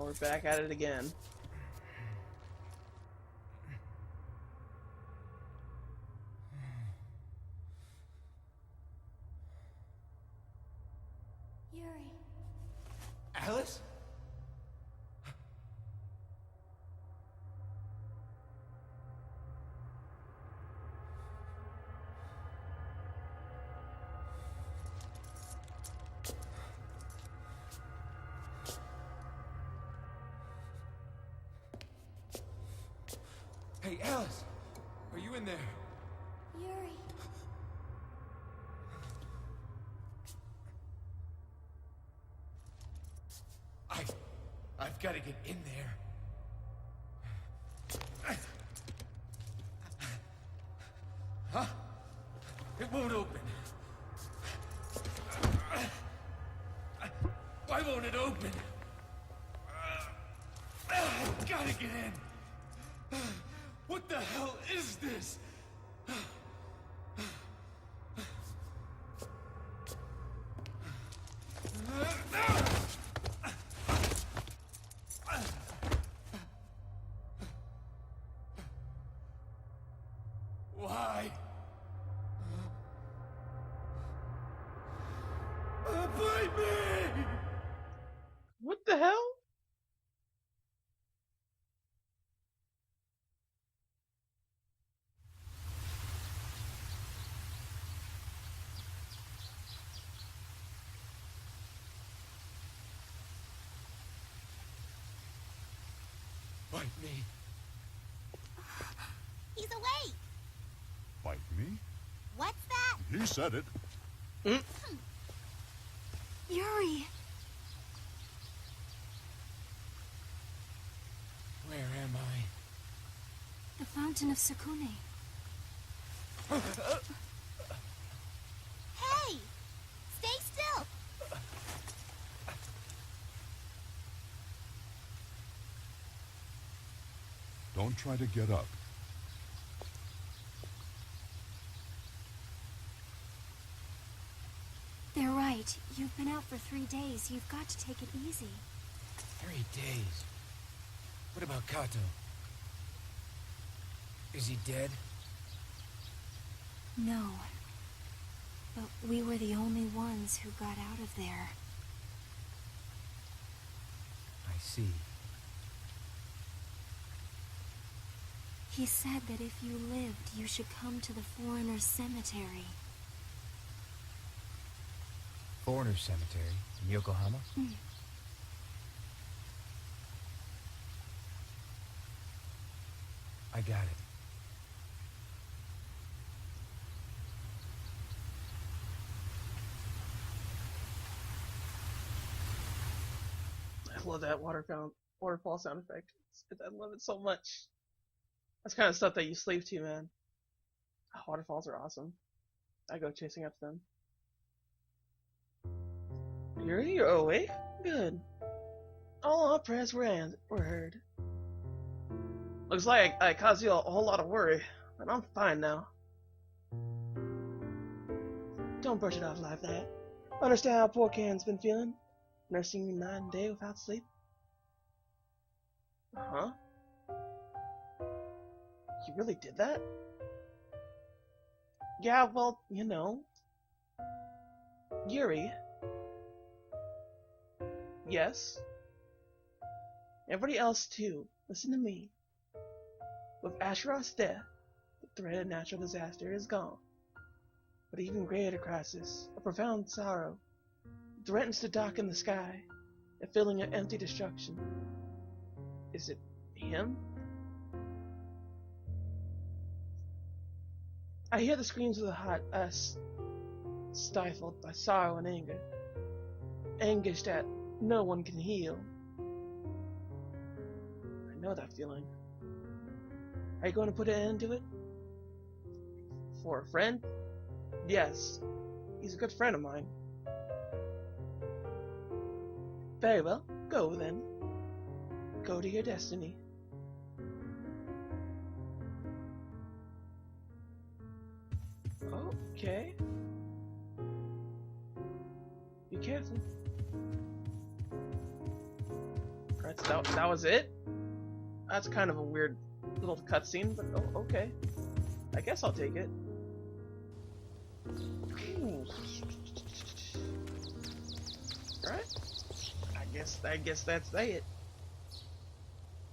we're back at it again. Yuri. Alice? Hey, Alice! Are you in there? Yuri. I've got to get in there. Huh? It won't open. Why won't it open? I've got to get in. What the hell is this? Why? Bite me! What the hell? Bite me. He's awake. Bite me? What's that? He said it. Yuri. Where am I? The fountain of Sukune. Hey! Stay still! Don't try to get up. They're right. You've been out for 3 days. You've got to take it easy. 3 days. What about Kato? Is he dead? No. But we were the only ones who got out of there. I see. He said that if you lived, you should come to the foreigners' cemetery. Foreigner Cemetery in Yokohama? I got it. I love that waterfall sound effect. I love it so much. That's kind of stuff that you sleep to, man. Waterfalls are awesome. I go chasing after them. Yuri, you're awake? Good. All our prayers were heard. Looks like I caused you a whole lot of worry, but I'm fine now. Don't brush it off like that. Understand how poor Ken's been feeling? Nursing you night and day without sleep? Uh-huh. You really did that? Yeah, well, you know. Yuri. Yes. Everybody else too. Listen to me. With Asheron's death, the threat of natural disaster is gone. But an even greater crisis, a profound sorrow, threatens to darken the sky, a feeling of empty destruction. Is it him? I hear the screams of the heart stifled by sorrow and anger. Anguish that no one can heal. I know that feeling. Are you going to put an end to it? For a friend? Yes. He's a good friend of mine. Very well. Go then. Go to your destiny. Okay. Be careful. that was it? That's kind of a weird little cutscene, but oh, okay. I guess I'll take it. Ooh. Right? I guess that's it.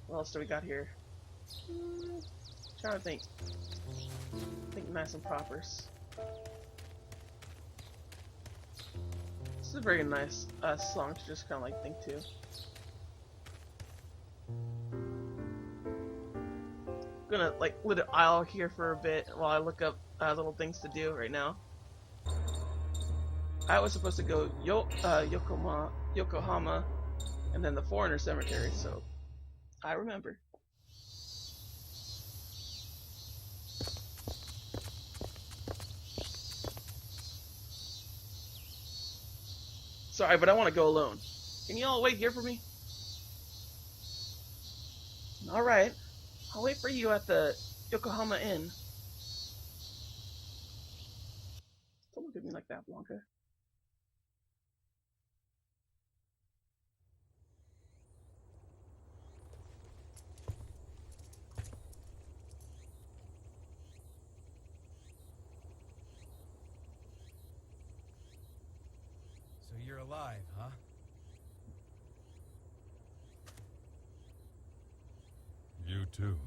What else do we got here? Trying to think. Think nice and propers. This is a very nice song to just kind of like think to. Gonna like let it idle here for a bit while I look up little things to do right now. I was supposed to go Yokohama and then the Foreigner Cemetery, so I remember. Sorry, but I want to go alone. Can you all wait here for me? Alright. I'll wait for you at the Yokohama Inn. Don't look at me like that, Blanca. So you're alive, huh? You too.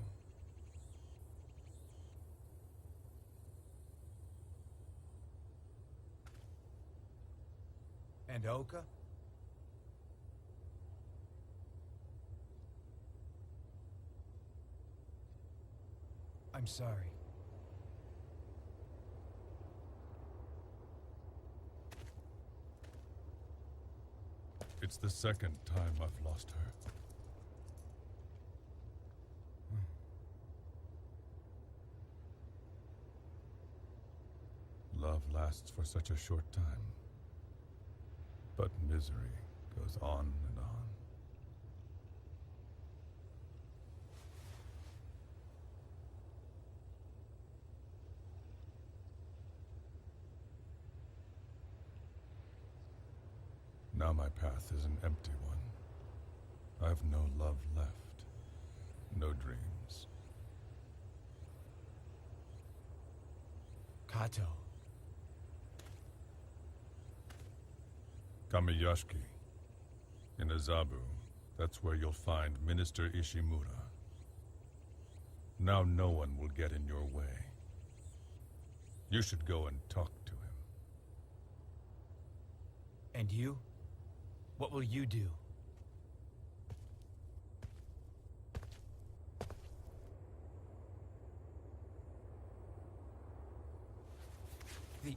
And Oka? I'm sorry. It's the second time I've lost her. Love lasts for such a short time, but misery goes on and on. Now my path is an empty one. I've no love left, no dreams. Kato. Kamiyashiki. In Azabu, that's where you'll find Minister ISHIMURA. Now no one will get in your way. You should go and talk to him. And you? What will you do? The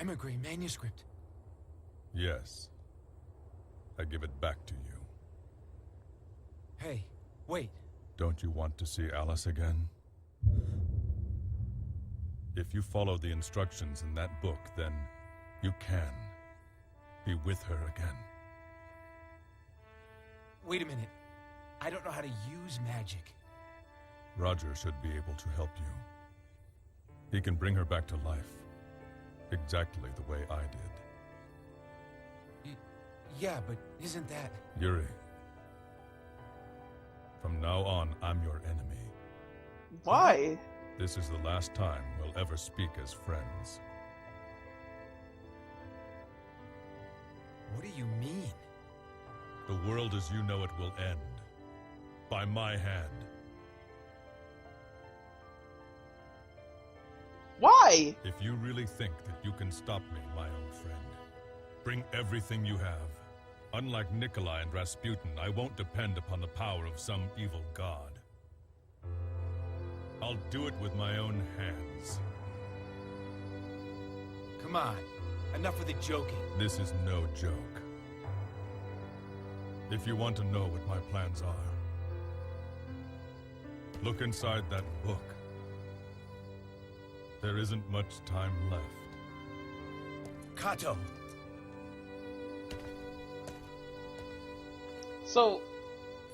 emigre manuscript. Yes. I give it back to you. Hey, wait. Don't you want to see Alice again? If you follow the instructions in that book, then you can be with her again. Wait a minute. I don't know how to use magic. Roger should be able to help you. He can bring her back to life, exactly the way I did. Yeah, but isn't that... Yuri, from now on, I'm your enemy. Why? This is the last time we'll ever speak as friends. What do you mean? The world as you know it will end. By my hand. Why? If you really think that you can stop me, my old friend, bring everything you have. Unlike Nikolai and Rasputin, I won't depend upon the power of some evil god. I'll do it with my own hands. Come on. Enough of the joking. This is no joke. If you want to know what my plans are, look inside that book. There isn't much time left. Kato! So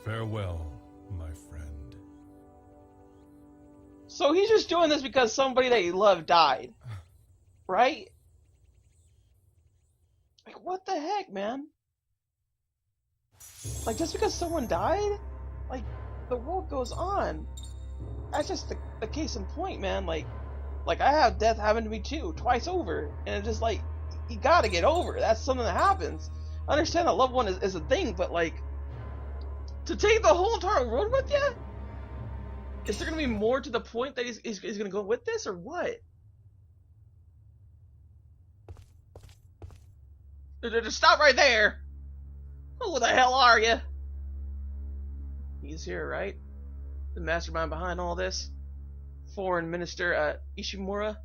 Farewell, my friend. So he's just doing this because somebody that he loved died. Right? Like, what the heck, man? Like, just because someone died, like, the world goes on. That's just the case in point, man. Like I have death happen to me too, twice over, and it's just like, you gotta get over it. That's something that happens. I understand a loved one is a thing, but like, to take the whole entire world with you? Is there gonna be more to the point that he's gonna go with this, or what? Just stop right there! Who the hell are you? He's here, right? The mastermind behind all this? Foreign Minister, ISHIMURA?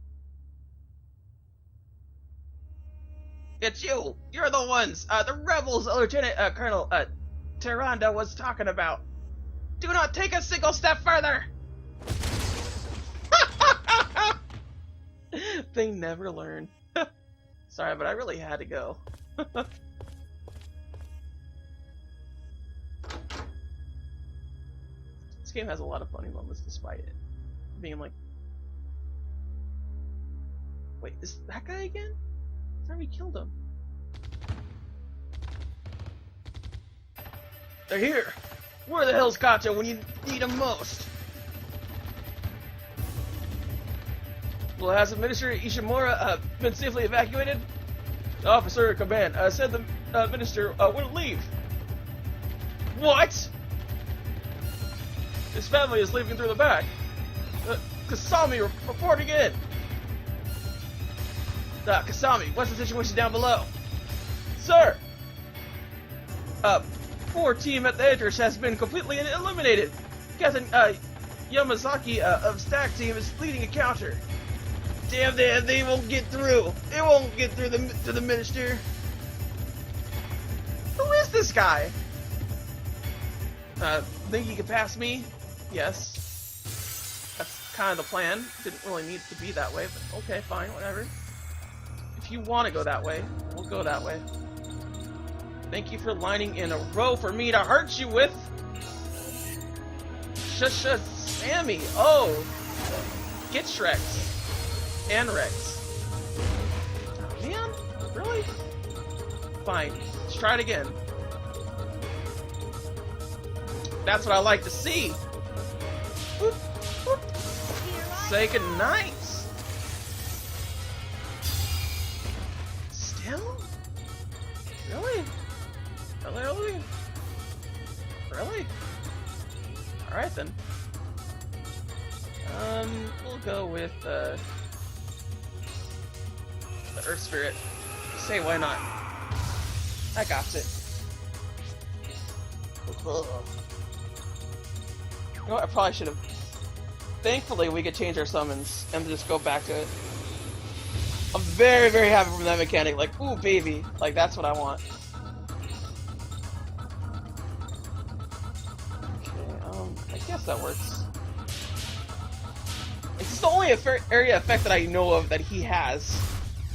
It's you! You're the ones! The rebels Lieutenant, Colonel, Tyrande was talking about. Do not take a single step further! They never learn. Sorry, but I really had to go. This game has a lot of funny moments despite it being like, wait, is that guy again? I thought we killed him. They're here! Where the hell's Kato when you need him most? Well, has the Minister ISHIMURA been safely evacuated? The officer in command said the minister wouldn't leave. What? His family is leaving through the back. Kasami reporting in. Kasami, what's the situation down below? Sir! Poor team at the entrance has been completely eliminated. Captain Yamazaki of Stack Team is leading a counter. Damn, they won't get through. They won't get through to the minister. Who is this guy? Think you can pass me? Yes. That's kind of the plan. Didn't really need it to be that way, but okay, fine, whatever. If you want to go that way, we'll go that way. Thank you for lining in a row for me to hurt you with. Sammy. Oh. Get Shreks. And Rex. Oh, man? Really? Fine. Let's try it again. That's what I like to see. Whoop, whoop. Say goodnight. Still? Really? Really? Really? Alright then. We'll go with, the Earth Spirit. Say why not? I got it. You know what, I probably should have. Thankfully, we could change our summons and just go back to it. I'm very, very happy from that mechanic. Like, ooh, baby. Like, that's what I want. Okay, I guess that works. It's the only area effect that I know of that he has.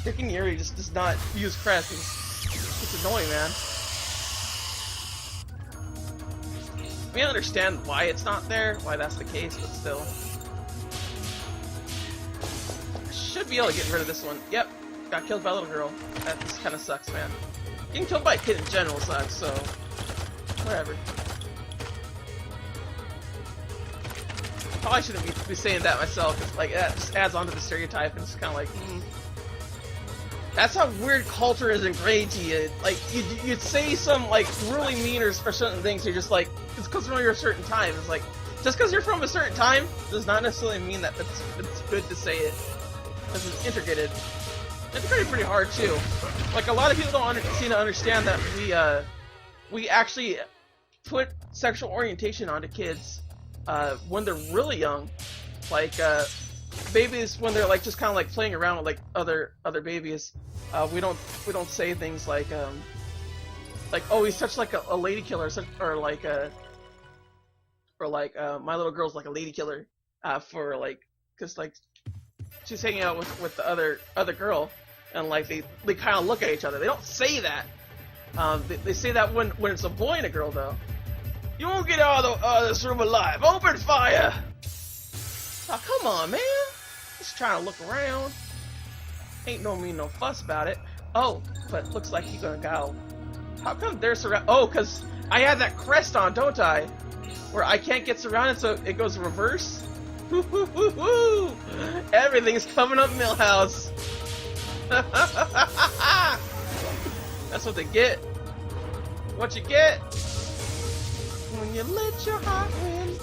Freaking Yuri just does not use crest. It's annoying, man. I mean, I understand why it's not there, why that's the case, but still. I should be able to get rid of this one. Yep, got killed by a little girl. That just kind of sucks, man. Getting killed by a kid in general sucks, so whatever. Probably shouldn't be saying that myself, because like that just adds on to the stereotype, and it's kind of like, That's how weird culture is ingrained to you. Like, you'd say some, like, really mean or certain things, you're just like, it's because you're a certain time. It's like, just because you're from a certain time does not necessarily mean that it's good to say it. Because it's integrated. Integrated pretty hard, too. Like, a lot of people don't seem to understand that we actually put sexual orientation onto kids when they're really young. Like, babies, when they're like just kind of like playing around with like other babies, we don't say things like oh, he's such like a lady killer, or like my little girl's like a lady killer, for like, because like she's hanging out with the other girl, and like they kind of look at each other. They don't say that. They say that when it's a boy and a girl, though. You won't get out of this room alive. Open fire! Oh, come on, man. Just trying to look around. Ain't no mean no fuss about it. Oh, but looks like you're gonna go. How come they're surrounded? Oh, cause I had that crest on, don't I? Where I can't get surrounded, so it goes reverse. Woo-hoo-hoo-hoo! Everything's coming up, Millhouse. That's what they get. What you get when you let your heart win.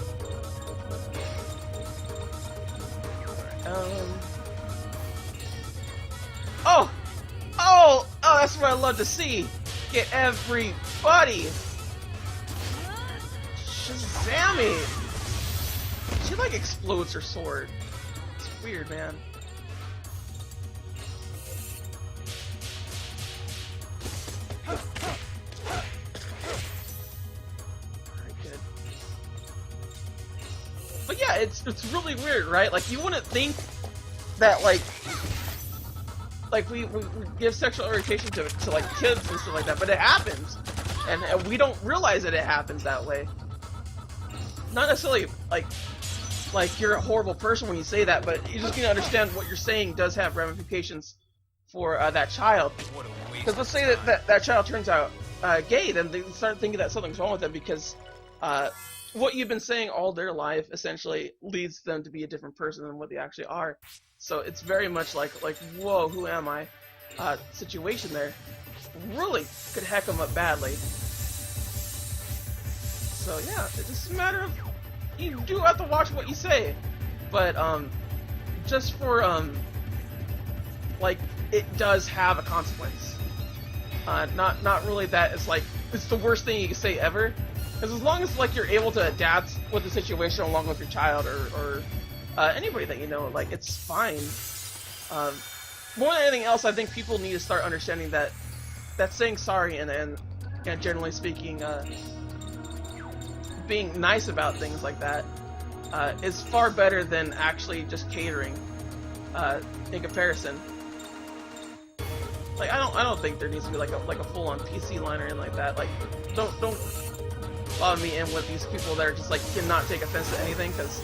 Oh, that's what I love to see. Get everybody. Shazammy. She like explodes her sword. It's weird, man. Alright, good. But yeah, it's really weird, right? Like, you wouldn't think that like we give sexual orientation to like kids and stuff like that, but it happens, and we don't realize that it happens that way. Not necessarily like you're a horrible person when you say that, but you just need to understand what you're saying does have ramifications for that child. Because let's say that child turns out gay, then they start thinking that something's wrong with them because what you've been saying all their life essentially leads them to be a different person than what they actually are. So it's very much like whoa, who am I? Situation there really could heck them up badly. So yeah, it's just a matter of, you do have to watch what you say, but just for like, it does have a consequence. Not really that it's like it's the worst thing you can say ever, because as long as like you're able to adapt with the situation along with your child or anybody that you know, like, it's fine. More than anything else, I think people need to start understanding that saying sorry and generally speaking, being nice about things like that is far better than actually just catering in comparison. Like, I don't think there needs to be like a full-on PC line or anything like that. Like, don't follow me in with these people that are just like cannot take offense to anything, because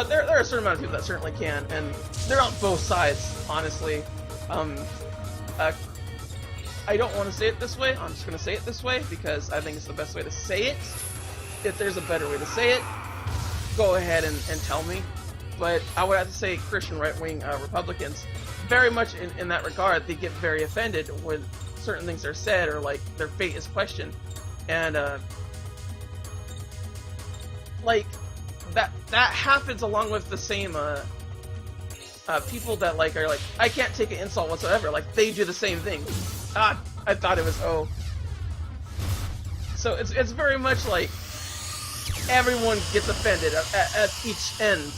there are a certain amount of people that certainly can, and they're on both sides, honestly. I don't want to say it this way. I'm just going to say it this way because I think it's the best way to say it. If there's a better way to say it, go ahead and tell me. But I would have to say Christian right-wing Republicans, very much in that regard, they get very offended when certain things are said or like their fate is questioned. And like that happens along with the same people that like are like, I can't take an insult whatsoever. Like, they do the same thing. I thought it was O. So it's very much like everyone gets offended at each end.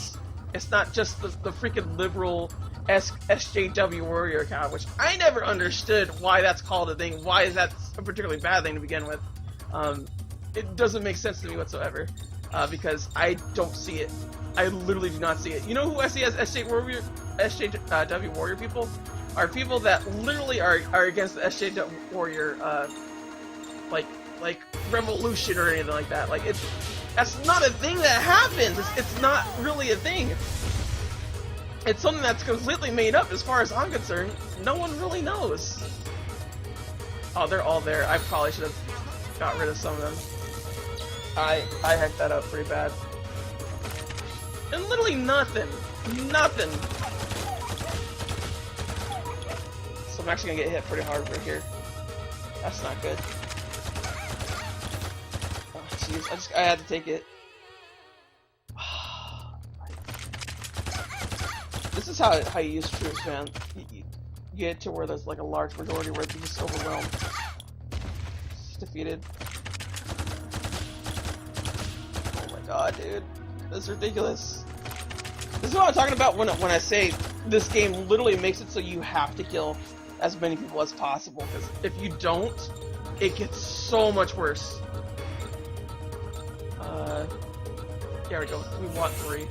It's not just the freaking liberal SJW warrior account, which I never understood why that's called a thing. Why is that a particularly bad thing to begin with? It doesn't make sense to me whatsoever, because I don't see it. I literally do not see it. You know who I see as SJW warrior people? Are people that literally are against the SJW warrior, like revolution or anything like that. Like, that's not a thing that happens. It's not really a thing. It's something that's completely made up as far as I'm concerned. No one really knows. Oh, they're all there. I probably should have got rid of some of them. I hacked that up pretty bad. And literally nothing. Nothing. So I'm actually gonna get hit pretty hard right here. That's not good. Oh, jeez. I had to take it. This is how you use troops, man. You get to where there's like a large majority where they're just overwhelmed. Just defeated. Oh my god, dude. This is ridiculous. This is what I'm talking about when I say this game literally makes it so you have to kill as many people as possible, because if you don't, it gets so much worse. There we go. We want 3.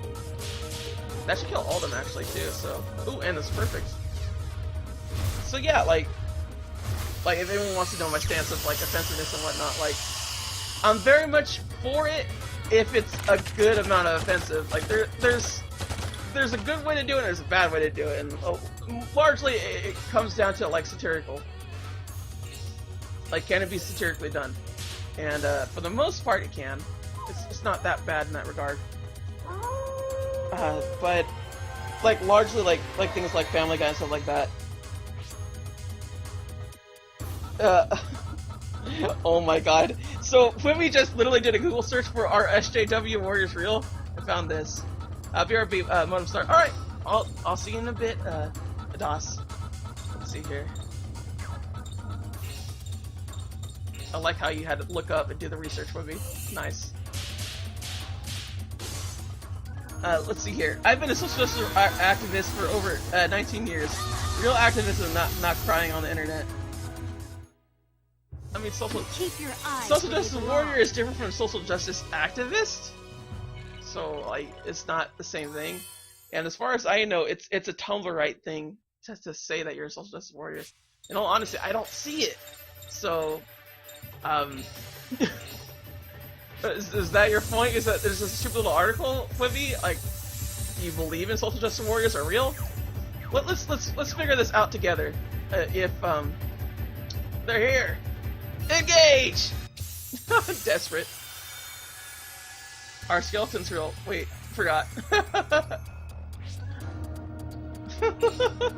That should kill all of them actually too, so. Ooh, and it's perfect. So yeah, like if anyone wants to know my stance of like offensiveness and whatnot, like, I'm very much for it if it's a good amount of offensive. Like, there's a good way to do it and there's a bad way to do it, and largely it comes down to like satirical. Like, can it be satirically done? and for the most part, it can. It's not that bad in that regard. But like largely like things like Family Guy and stuff like that. Oh my god. So when we just literally did a Google search for our SJW Warriors real, I found this. BRB modem start. Alright, I'll see you in a bit, DOS. Let's see here. I like how you had to look up and do the research for me. Nice. Let's see here. I've been a social justice activist for over 19 years. Real activism, not crying on the internet. I mean, social justice warrior is different from social justice activist. So, like, it's not the same thing. And as far as I know, it's a Tumblr-right thing just to say that you're a social justice warrior. In all honesty, I don't see it. So, is that your point? Is that there's a stupid little article, Quibi? Like, do you believe in social justice warriors are real? Let's figure this out together. If they're here, engage. Desperate. Are skeletons real? Wait, forgot.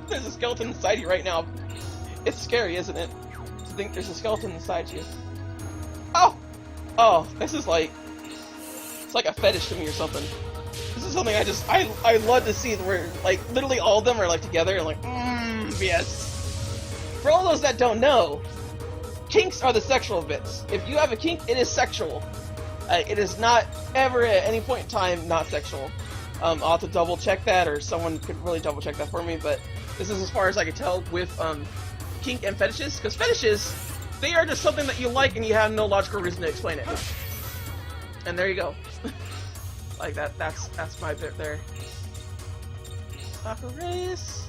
There's a skeleton inside you right now. It's scary, isn't it? To think there's a skeleton inside you. Oh! Oh, this is like... It's like a fetish to me or something. This is something I love to see where, like, literally all of them are, like, together and like, yes. For all those that don't know, kinks are the sexual bits. If you have a kink, it is sexual. It is not ever at any point in time not sexual. I'll have to double check that, or someone could really double check that for me, but this is as far as I can tell with kink and fetishes, because fetishes, they are just something that you like and you have no logical reason to explain it. And there you go. Like that's my bit there. Taco race.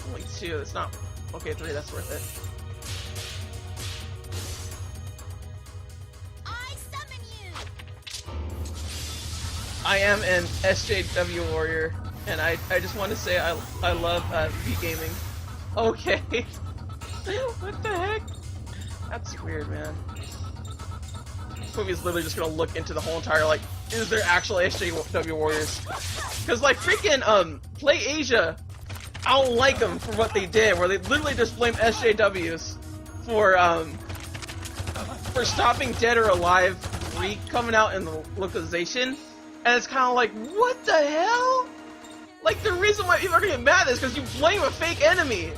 Only 2, it's not okay, 3, that's worth it. I am an SJW warrior, and I just want to say I love V-gaming. Okay. What the heck? That's weird, man. Movie's literally just gonna look into the whole entire, like, is there actual SJW warriors? Because, like, freaking, Play Asia, I don't like them for what they did, where they literally just blame SJWs for stopping Dead or Alive 3 coming out in the localization. And it's kind of like, what the hell? Like, the reason why people are gonna get mad is because you blame a fake enemy.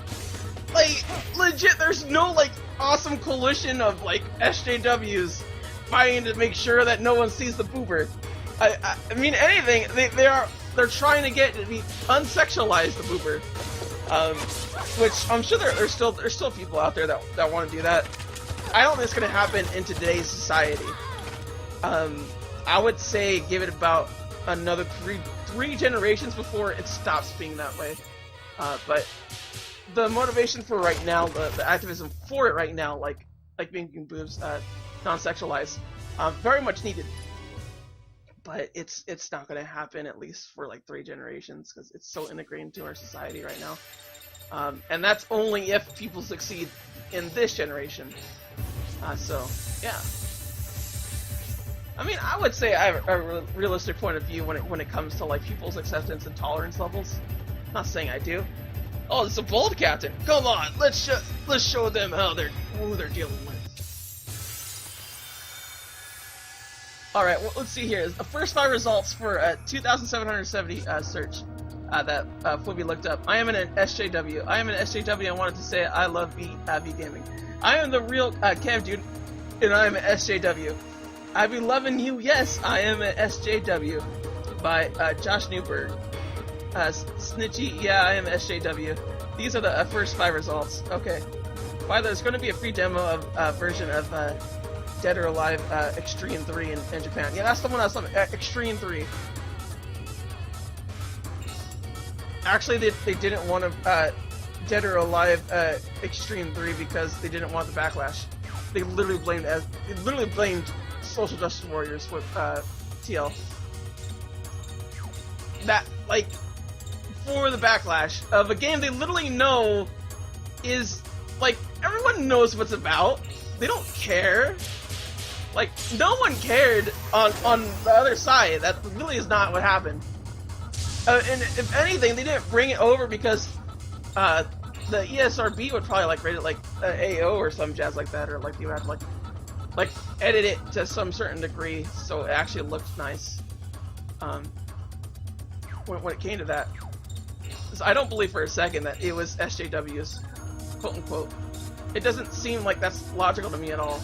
Like, legit, there's no, like, awesome coalition of, like, SJWs fighting to make sure that no one sees the boober. I mean, anything, they're trying to get to be unsexualize the boober. Which, I'm sure there's still people out there that want to do that. I don't think it's gonna happen in today's society. I would say give it about another three generations before it stops being that way. But the motivation for right now, the activism for it right now, like making boobs non-sexualized, very much needed. But it's not going to happen, at least for like 3 generations, because it's so integrated into our society right now. And that's only if people succeed in this generation. So yeah. I mean, I would say I have a realistic point of view when it comes to like people's acceptance and tolerance levels. I'm not saying I do. Oh, it's a bold captain. Come on, let's show them who they're dealing with. All right, well, let's see here. The first 5 results for 2,770 search that Flippy looked up. I am an SJW. I am an SJW. I wanted to say I love V gaming. I am the real Cam dude, and I am an SJW. I be loving you, yes, I am an SJW, by Josh Newberg. Snitchy, yeah, I am an SJW. These are the first 5 results. Okay. By the way, there's going to be a free demo of version of Dead or Alive Extreme 3 in Japan. Yeah, that's the one I was talking about, Extreme 3. Actually, they didn't want to Dead or Alive Extreme 3 because they didn't want the backlash. They literally blamed social justice warriors with TL. That, like, for the backlash of a game they literally know is, like, everyone knows what's about. they don't care. Like, no one cared on the other side. That really is not what happened. And if anything, they didn't bring it over because the ESRB would probably like rate it like AO or some jazz like that, or like you have to like edit it to some certain degree so it actually looks nice. When it came to that, so I don't believe for a second that it was SJW's, quote unquote. It doesn't seem like that's logical to me at all.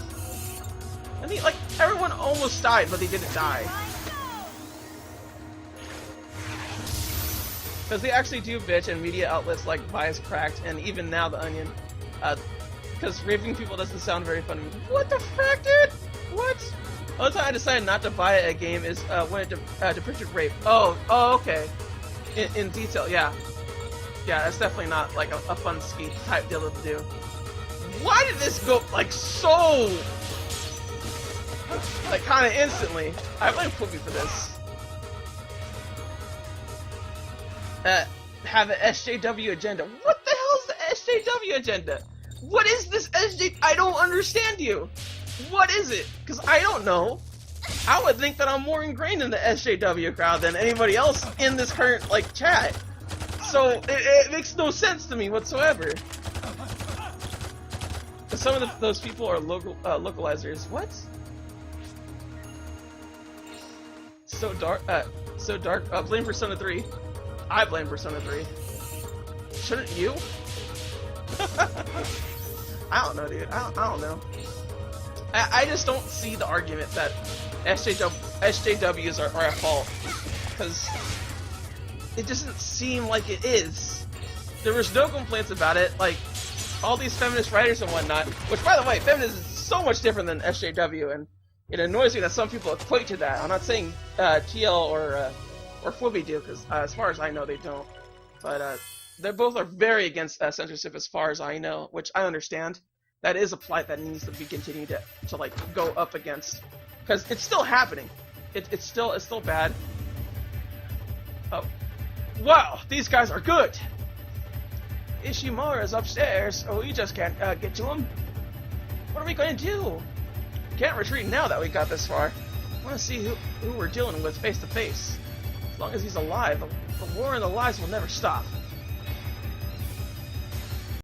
I mean, like, everyone almost died, but they didn't die. Because they actually do bitch, and media outlets like Bias Cracked, and even now The Onion. Because raping people doesn't sound very fun to me. What the frick, dude? What? The only time I decided not to buy a game is when it depicted rape. Oh, okay. In detail, yeah. Yeah, that's definitely not like a fun ski type deal to do. Why did this go like so? Like kind of instantly. I blame Poopy for this. Have an SJW agenda. What the hell is the SJW agenda? What is this SJ? I don't understand you. What is it? Because I don't know. I would think that I'm more ingrained in the SJW crowd than anybody else in this current like chat. So it makes no sense to me whatsoever. Some of those people are localizers. What? So dark. So dark. Blame Persona 3. I blame Persona 3. Shouldn't you? I don't know, dude. I don't know. I just don't see the argument that SJWs are at fault, because it doesn't seem like it is. There was no complaints about it, like all these feminist writers and whatnot, which by the way, feminism is so much different than SJW, and it annoys me that some people equate to that. I'm not saying TL or Fwibby do, because as far as I know they don't, but they both are very against censorship as far as I know, which I understand. That is a plight that needs to be continued to like go up against, because it's still happening. It's still bad. Oh, wow! These guys are good. ISHIMURA is upstairs. Oh, you just can't get to him. What are we going to do? Can't retreat now that we got this far. I want to see who we're dealing with face to face. As long as he's alive, the war and the lies will never stop.